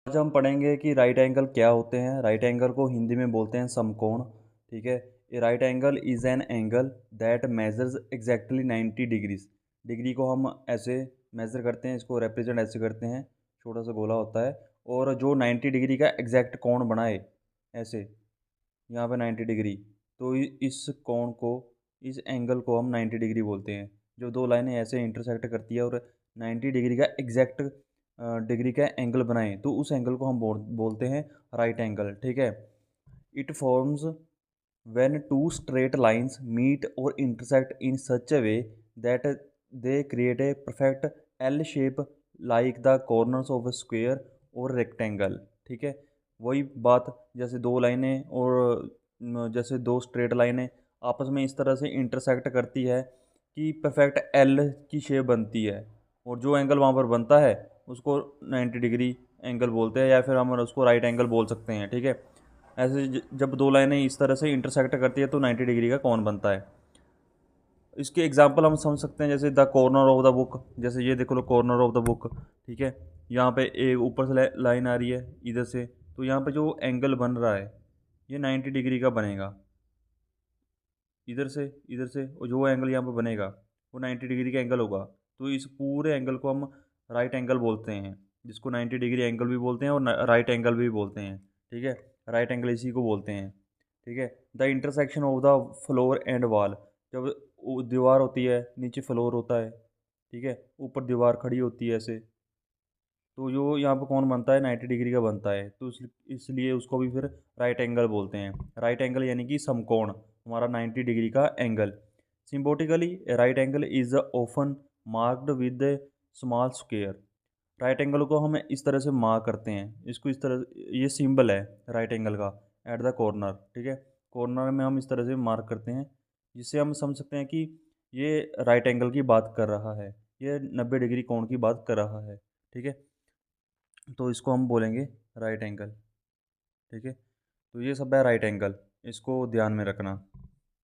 आज हम पढ़ेंगे कि राइट एंगल क्या होते हैं। राइट एंगल को हिंदी में बोलते हैं समकोण। ठीक है। A right angle is an angle that measures exactly 90 degrees. Degree को हम ऐसे मेज़र करते हैं, इसको रिप्रेजेंट ऐसे करते हैं, छोटा सा गोला होता है और जो 90 डिग्री का एग्जैक्ट कोण बनाए ऐसे, यहाँ पे 90 डिग्री, तो इस कोण को, इस एंगल को हम 90 डिग्री बोलते हैं। जो दो लाइनें ऐसे इंटरसेक्ट करती है और 90 डिग्री का एग्जैक्ट डिग्री का एंगल बनाएं, तो उस एंगल को हम बोलते हैं राइट एंगल। ठीक है। It forms when two straight lines meet और intersect in such a way that they create a perfect L shape like the corners of a square और रेक्टेंगल। ठीक है। वही बात, जैसे दो लाइनें और जैसे दो स्ट्रेट लाइनें आपस में इस तरह से इंटरसेक्ट करती है कि परफेक्ट एल की शेप बनती है, और जो एंगल वहाँ पर बनता है उसको 90 डिग्री एंगल बोलते हैं, या फिर हम उसको राइट एंगल बोल सकते हैं। ठीक है। ऐसे जब दो लाइनें इस तरह से इंटरसेक्ट करती है तो 90 डिग्री का कौन बनता है। इसके एग्जांपल हम समझ सकते हैं, जैसे the corner of the book. जैसे ये देखो लो, कॉर्नर ऑफ द बुक। ठीक है। यहाँ पे एक ऊपर से लाइन आ रही है इधर से, तो यहाँ पे जो एंगल बन रहा है ये 90 डिग्री का बनेगा। इधर से और जो एंगल यहाँ पे बनेगा वो 90 डिग्री का एंगल होगा। तो इस पूरे एंगल को हम राइट एंगल बोलते हैं, जिसको 90 डिग्री एंगल भी बोलते हैं और राइट एंगल भी बोलते हैं। ठीक है। राइट एंगल इसी को बोलते हैं। ठीक है। The intersection of the floor and wall. जब दीवार होती है, नीचे फ्लोर होता है, ठीक है, ऊपर दीवार खड़ी होती है ऐसे, तो जो यहाँ पे कौन बनता है 90 डिग्री का बनता है, तो इसलिए उसको भी फिर राइट एंगल बोलते हैं। राइट एंगल यानी कि समकोण, हमारा 90 डिग्री का angle. Symbolically right angle is often marked with small square. Right angle को हम इस तरह से मार्क करते हैं, इसको इस तरह, ये सिंबल है राइट एंगल का एट द कॉर्नर। ठीक है। कॉर्नर में हम इस तरह से मार्क करते हैं, जिससे हम समझ सकते हैं कि ये राइट एंगल की बात कर रहा है, ये 90 डिग्री कोण की बात कर रहा है। ठीक है। तो इसको हम बोलेंगे राइट एंगल। ठीक है। तो ये सब है राइट एंगल, इसको ध्यान में रखना।